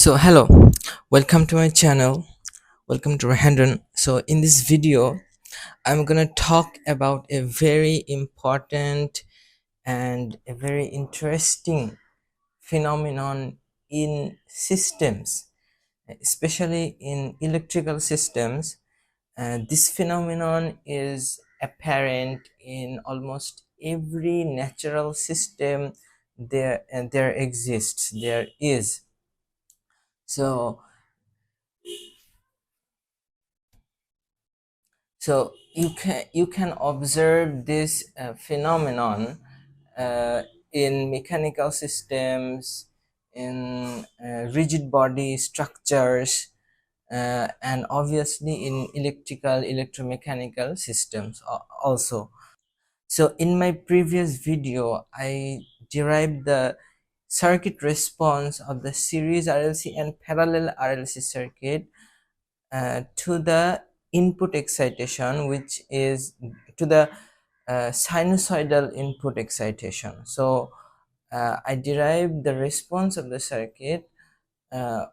So hello, welcome to my channel. Welcome to Rehan. So in this video, I'm gonna talk about a very important and a very interesting phenomenon in systems, especially in electrical systems. This phenomenon is apparent in almost every natural system there exists. There is. So you can observe this phenomenon uh, in mechanical systems, in rigid body structures, and obviously in electromechanical systems also. So in my previous video, I derived the circuit response of the series RLC and parallel RLC circuit to the input excitation, which is to the sinusoidal input excitation. So I derived the response of the circuit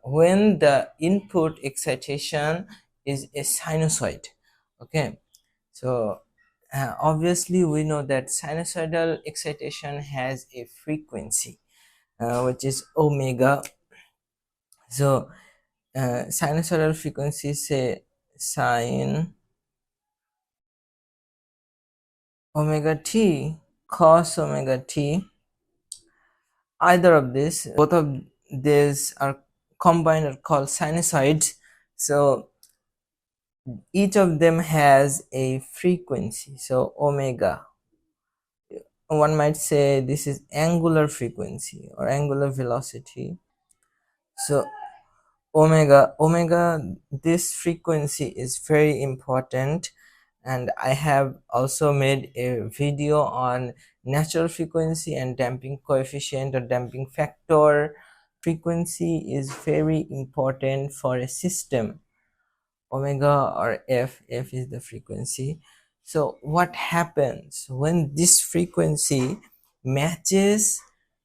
when the input excitation is a sinusoid. Okay, so obviously we know that sinusoidal excitation has a frequency which is omega. So sinusoidal frequency, say sine omega t, cos omega t, either of this, both of these are combined or called sinusoids. So each of them has a frequency. So omega, one might say this is angular frequency or angular velocity. So omega, this frequency is very important, and I have also made a video on natural frequency and damping coefficient or damping factor. Frequency is very important for a system. Omega or f is the frequency. So what happens when this frequency matches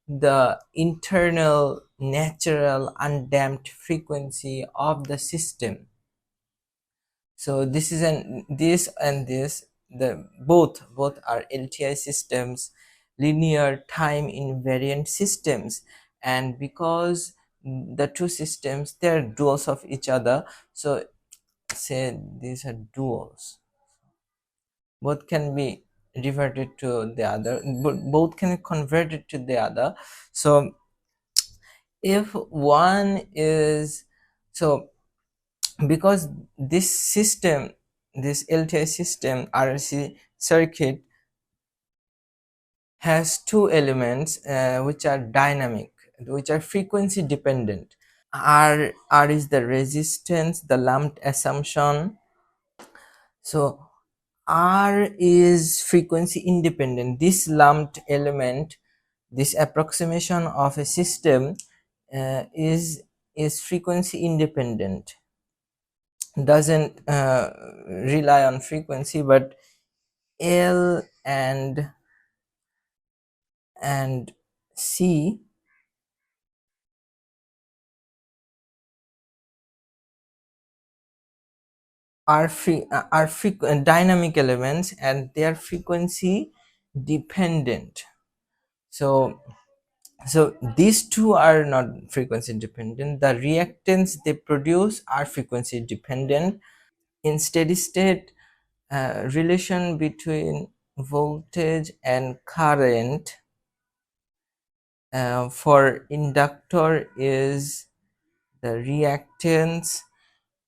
the internal natural undamped frequency of the system? So this is this and this, the both are LTI systems, linear time invariant systems, and because the two systems, they're duals of each other, so say these are duals, both can be reverted to the other, both can be converted to the other. So if one is, so because this system, this LTI system RLC circuit has two elements which are dynamic, which are frequency dependent. R is the resistance, the lumped assumption. So R is frequency independent. This lumped element, this approximation of a system is frequency independent, doesn't rely on frequency, but L and C are dynamic elements, and they are frequency dependent. So these two are not frequency dependent. The reactants they produce are frequency dependent. In steady state, relation between voltage and current for inductor is the reactance,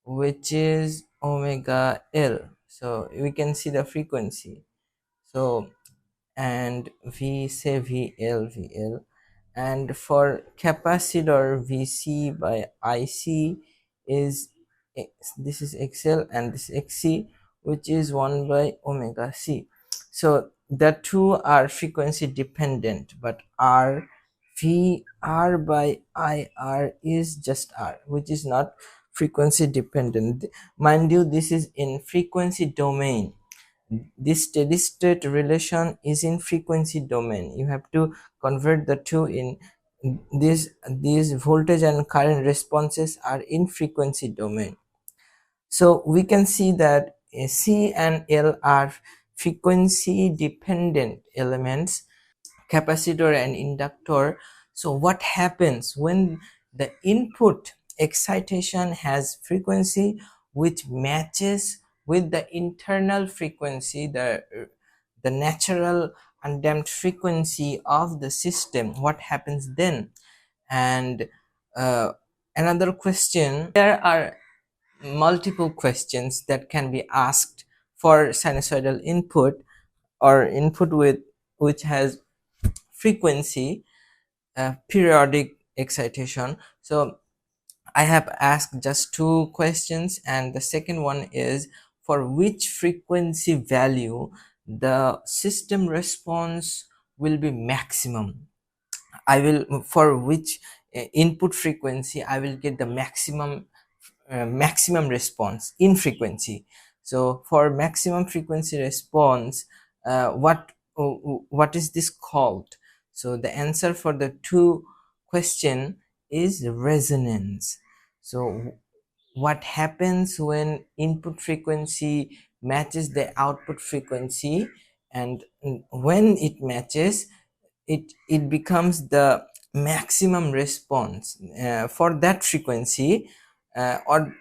which is omega L. So we can see the frequency. So and we say VL, and for capacitor VC by IC is this is XL and this XC, which is 1 by omega C. So the two are frequency dependent, but R by IR is just R, which is not frequency dependent. Mind you, this is in frequency domain. This steady state relation is in frequency domain. You have to convert the two in these voltage and current responses are in frequency domain. So we can see that C and L are frequency dependent elements, capacitor and inductor. So what happens when the input excitation has frequency which matches with the internal frequency, the natural undamped frequency of the system? What happens then? And uh, another question, there are multiple questions that can be asked for sinusoidal input, or input with which has frequency, periodic excitation. So I have asked just two questions, and the second one is, for which frequency value the system response will be maximum? I will, for which input frequency I will get the maximum response in frequency. So for maximum frequency response, what is this called? So the answer for the two question is resonance. So what happens when input frequency matches the output frequency, and when it matches, it becomes the maximum response for that frequency, or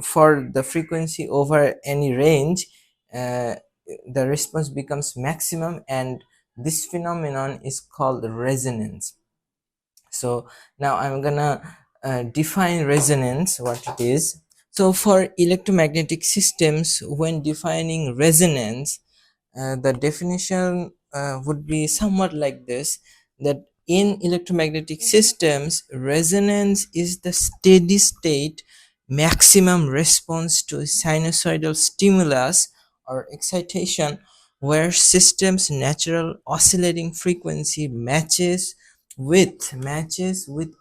for the frequency over any range. uh, the response becomes maximum, and this phenomenon is called resonance. So now I'm gonna define resonance, what it is. So for electromagnetic systems, when defining resonance, the definition would be somewhat like this: that in electromagnetic systems, resonance is the steady state maximum response to sinusoidal stimulus or excitation, where system's natural oscillating frequency matches with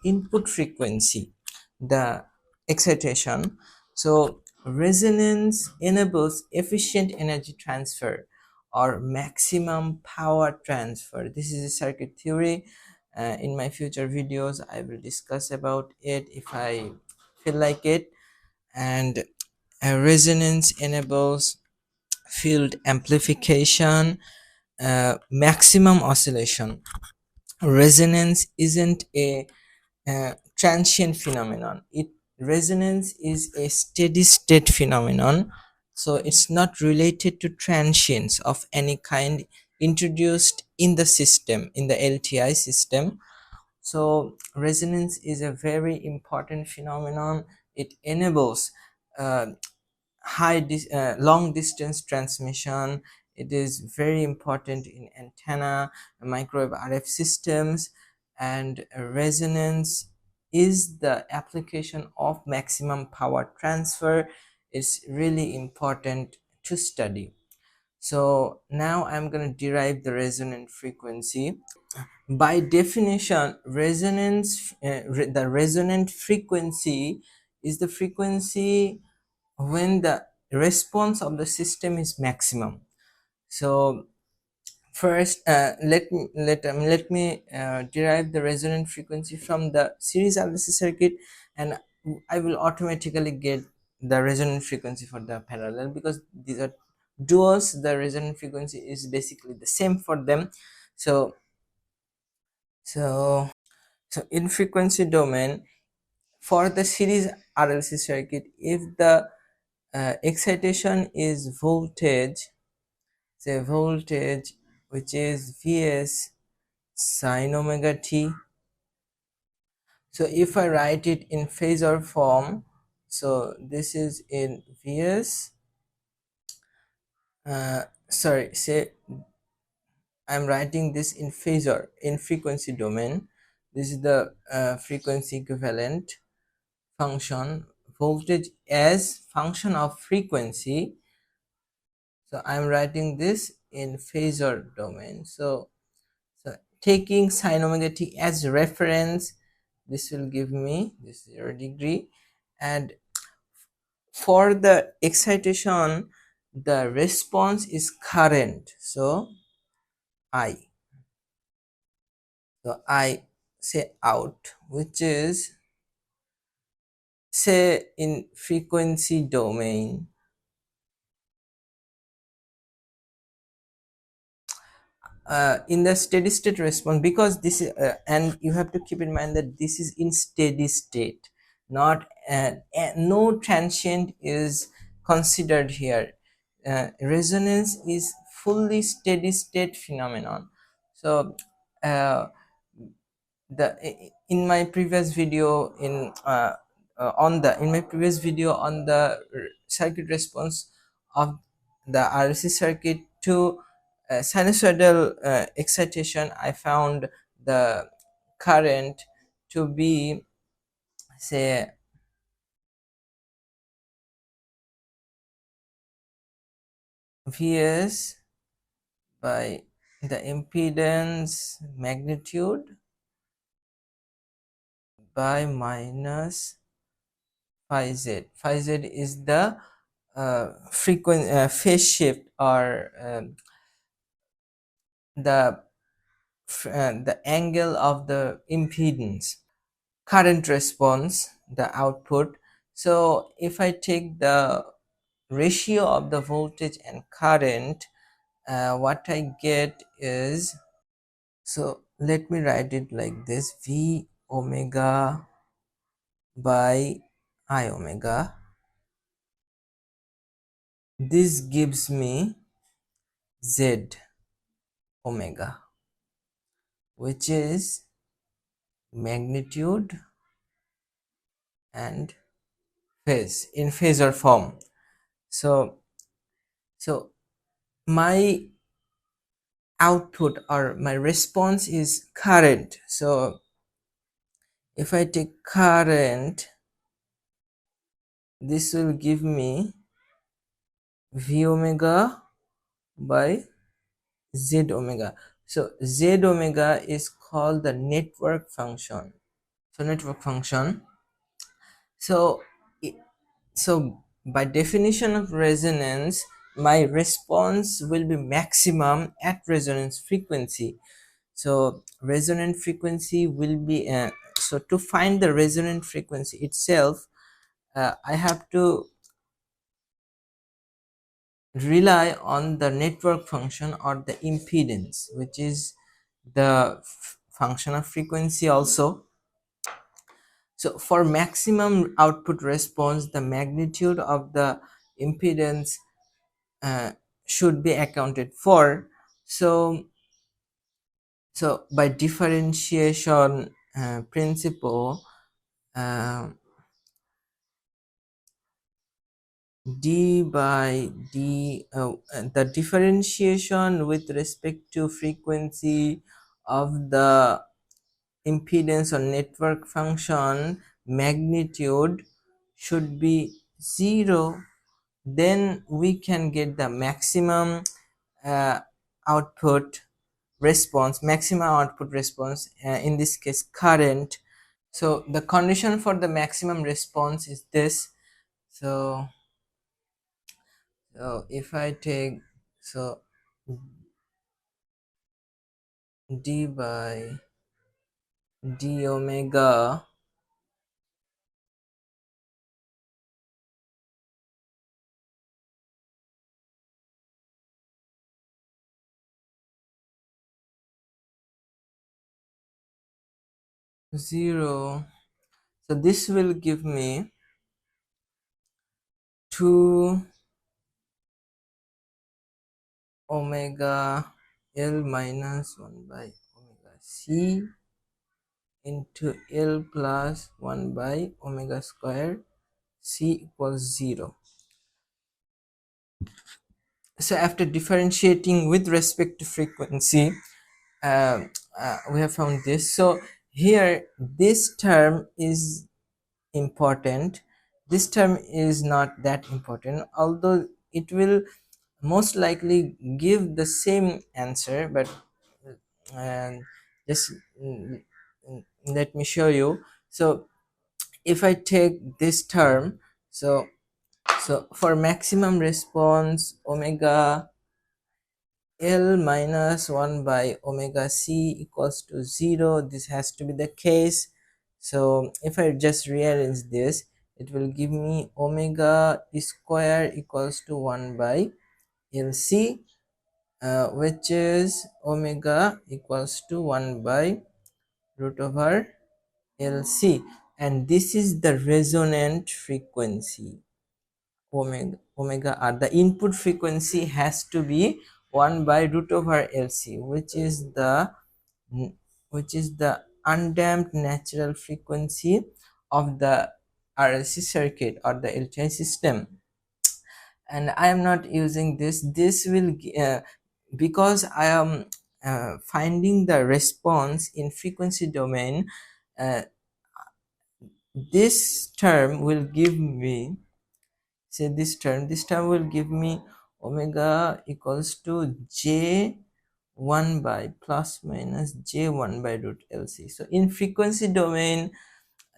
input frequency, the excitation. So resonance enables efficient energy transfer or maximum power transfer. This is a circuit theory. In my future videos I will discuss about it if I feel like it. And resonance enables field amplification, maximum oscillation. Resonance isn't a transient phenomenon. Resonance is a steady state phenomenon, so it's not related to transients of any kind introduced in the system, in the LTI system. So resonance is a very important phenomenon. It enables uh, long distance transmission. It is very important in antenna, microwave RF systems. And resonance is the application of maximum power transfer. It's really important to study. So now I'm going to derive the resonant frequency. By definition, the resonant frequency is the frequency when the response of the system is maximum. So first, let me derive the resonant frequency from the series RLC circuit, and I will automatically get the resonant frequency for the parallel, because these are duals. The resonant frequency is basically the same for them. So so so in frequency domain, for the series RLC circuit, if the excitation is voltage, say voltage which is Vs sine omega t. So if I write it in phasor form, so this is in Vs, sorry, say I'm writing this in phasor, in frequency domain. This is the frequency equivalent function, voltage as function of frequency. So I'm writing this in phasor domain. So taking sine omega t as reference, this will give me this 0 degree. And for the excitation, the response is current. So I say out, which is say in frequency domain. In the steady state response, because this is and you have to keep in mind that this is in steady state, not no transient is considered here. Resonance is fully steady state phenomenon. So uh, in my previous video on the in my previous video on the circuit response of the RLC circuit to sinusoidal excitation, I found the current to be say Vs by the impedance magnitude by minus phi z. Phi z is the phase shift, or the the angle of the impedance. Current response, the output. So if I take the ratio of the voltage and current, what I get is, so let me write it like this: V omega by I omega. This gives me Z omega, which is magnitude and phase in phasor form. So my output or my response is current. So if I take current, this will give me V omega by Z omega. So Z omega is called the network function. So network function. So so by definition of resonance, my response will be maximum at resonance frequency. So resonant frequency will be so to find the resonant frequency itself, I have to rely on the network function or the impedance, which is the function of frequency also. So for maximum output response, the magnitude of the impedance uh, should be accounted for. So by differentiation principle, uh, d by d, the differentiation with respect to frequency of the impedance or network function magnitude should be 0, then we can get the maximum uh, output maximum output response, in this case current. So the condition for the maximum response is this. So if I take, so d by d omega 0, so this will give me 2 omega L minus 1 by omega c into L plus 1 by omega square c equals 0. So after differentiating with respect to frequency, we have found this. So here this term is important, this term is not that important, although it will most likely give the same answer, but just let me show you. So if I take this term, so for maximum response omega L minus 1 by omega c equals to 0. This has to be the case. So if I just rearrange this, it will give me omega square equals to 1 by LC, which is omega equals to 1 by root over LC, and this is the resonant frequency. Omega r, the input frequency has to be 1 by root over LC, which is the undamped natural frequency of the RLC circuit or the LTI system. And I am not using this will because I am finding the response in frequency domain. uh, this term will give me, say this term will give me omega equals to j 1 by plus minus j1 by root LC. So in frequency domain,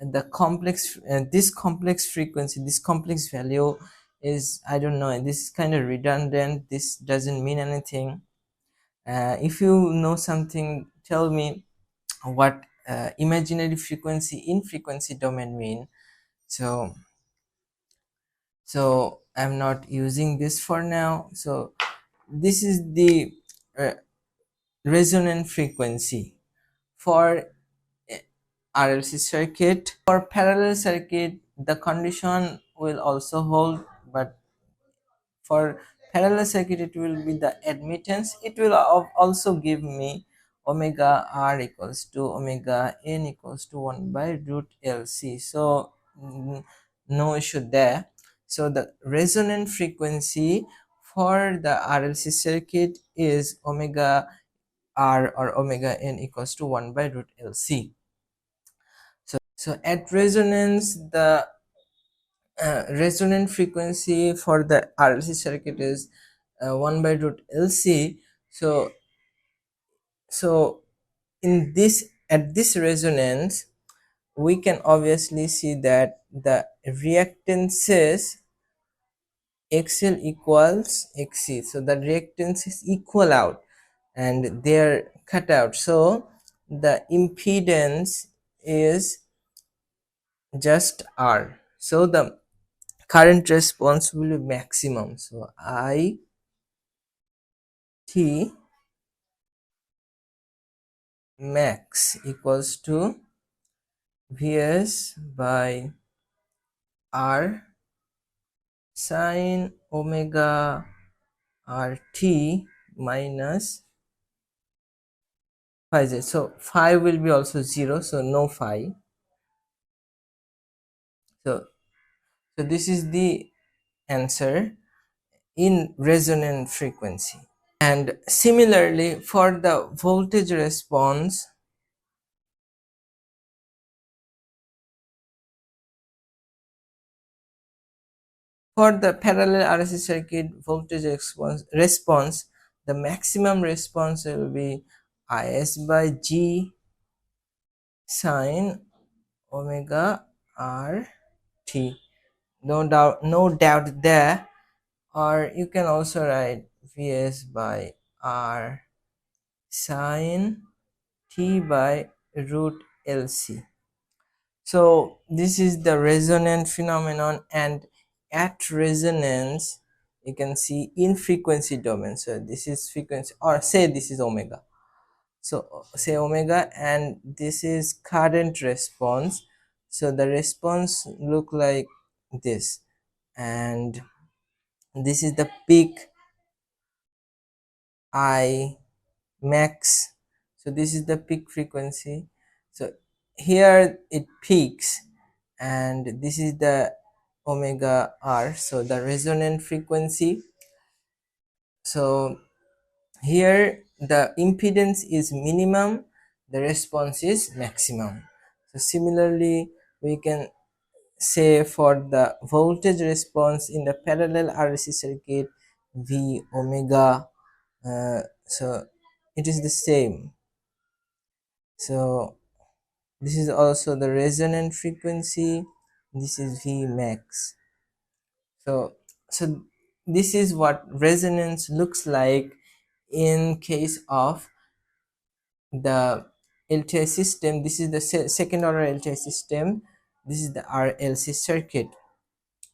the complex this complex frequency, this complex value is, I don't know, this is kind of redundant, this doesn't mean anything. If you know something, tell me what imaginary frequency in frequency domain mean. So I'm not using this for now. So this is the uh, resonant frequency for RLC circuit. For parallel circuit, the condition will also hold, but for parallel circuit it will be the admittance. It will also give me omega r equals to omega n equals to 1 by root LC. So no issue there. So the resonant frequency for the RLC circuit is omega r or omega n equals to 1 by root LC. So at resonance, the resonant frequency for the RLC circuit is 1 by root LC. So in this, at this resonance, we can obviously see that the reactances XL equals XC. So the reactances equal out and they're cut out. So the impedance is just R. So the current response will be maximum. So I T max equals to Vs by R sine omega RT minus phi z. So phi will be also 0, so no phi. So this is the answer in resonant frequency. And similarly, for the voltage response, for the parallel RLC circuit voltage response, the maximum response will be Is by G sine omega RT. No doubt there. Or you can also write Vs by R sine T by root LC. So this is the resonant phenomenon, and at resonance you can see in frequency domain. So this is frequency, or say this is omega. So say omega, and this is current response. So the response look like this, and this is the peak I max. So this is the peak frequency. So here it peaks, and this is the omega r, so the resonant frequency. So here the impedance is minimum, the response is maximum. So similarly, we can say for the voltage response in the parallel RLC circuit, V omega, so it is the same. So this is also the resonant frequency, this is V max. So this is what resonance looks like in case of the LTI system, this is the second order LTI system. This is the RLC circuit.